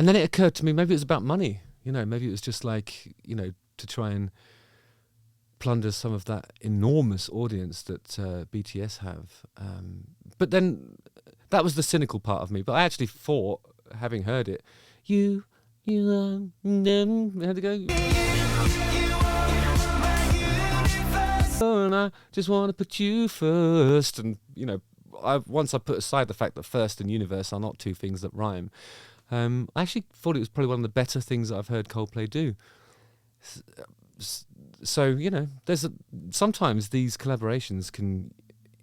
And then it occurred to me, maybe it was about money. You know, maybe it was just like, you know, to try and plunder some of that enormous audience that BTS have. But then that was the cynical part of me. But I actually thought, having heard it, how'd it go? And I just want to put you first. And, you know, once I put aside the fact that first and universe are not two things that rhyme, I actually thought it was probably one of the better things that I've heard Coldplay do. So, you know, sometimes these collaborations can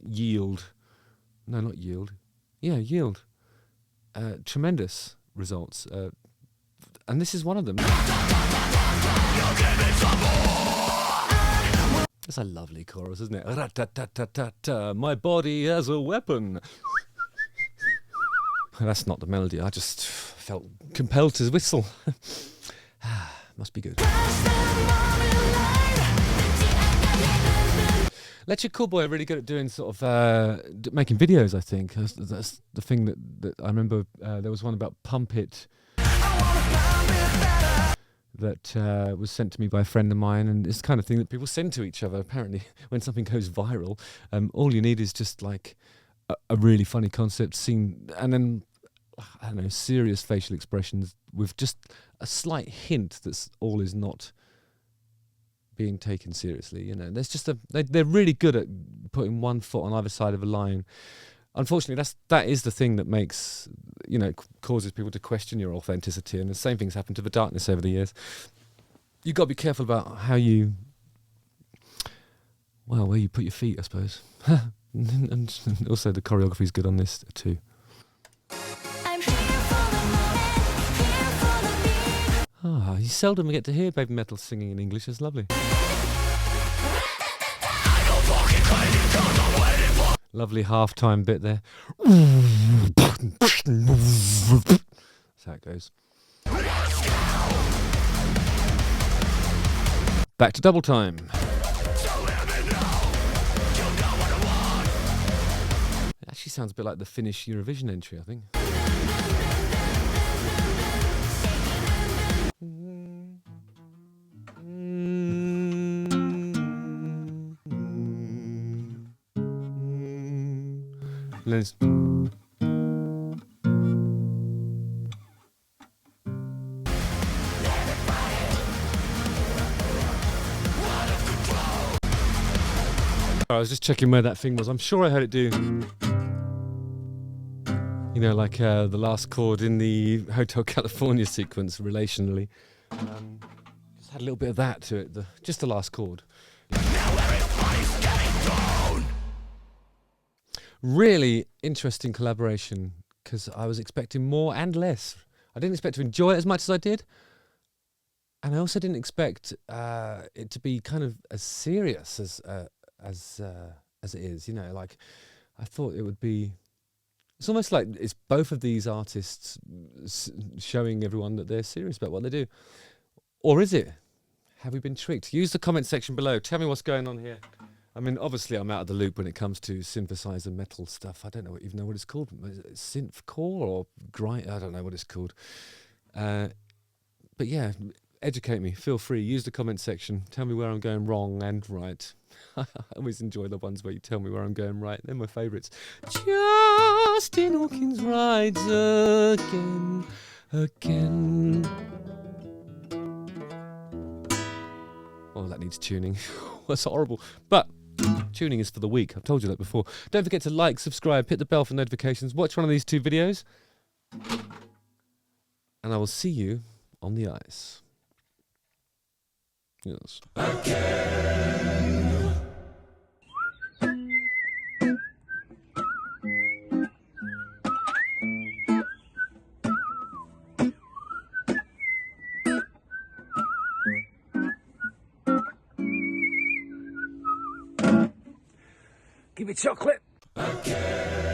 yield tremendous results. And this is one of them. It's a lovely chorus, isn't it? Ratatata, my body as a weapon. That's not the melody. I just felt compelled to whistle. Must be good. Electric Callboy are really good at doing sort of making videos, I think. That's the thing that I remember. There was one about Pump It that was sent to me by a friend of mine, and it's the kind of thing that people send to each other. Apparently, when something goes viral, all you need is just like a really funny concept scene, and then, I don't know, serious facial expressions with just a slight hint that all is not being taken seriously. You know, there's just they're really good at putting one foot on either side of a line. Unfortunately, that is the thing that makes, you know, causes people to question your authenticity, and the same things happened to The Darkness over the years. You've got to be careful about how you, where you put your feet, I suppose. and also the choreography is good on this too. You seldom get to hear BABYMETAL singing in English. It's lovely. Lovely half-time bit there. That's how it goes. Back to double time. It actually sounds a bit like the Finnish Eurovision entry, I think. Let's I was just checking where that thing was. I'm sure I heard it do, you know, like the last chord in the Hotel California sequence, relationally. Just had a little bit of that to it, just the last chord. Really interesting collaboration, because I was expecting more and less. I didn't expect to enjoy it as much as I did, and I also didn't expect it to be kind of as serious as it is. You know, like I thought it would be. It's almost like it's both of these artists showing everyone that they're serious about what they do, or is it? Have we been tricked? Use the comment section below. Tell me what's going on here. I mean, obviously, I'm out of the loop when it comes to synthesizer metal stuff. I don't know even know what it's called. Synth core or grind? I don't know what it's called. But yeah, educate me. Feel free. Use the comment section. Tell me where I'm going wrong and right. I always enjoy the ones where you tell me where I'm going right. They're my favourites. Justin Hawkins rides again. Oh, that needs tuning. That's horrible. But tuning is for the weak. I've told you that before. Don't forget to like, subscribe, hit the bell for notifications. Watch one of these two videos. And I will see you on the ice. Yes. Again. Give me chocolate. Again.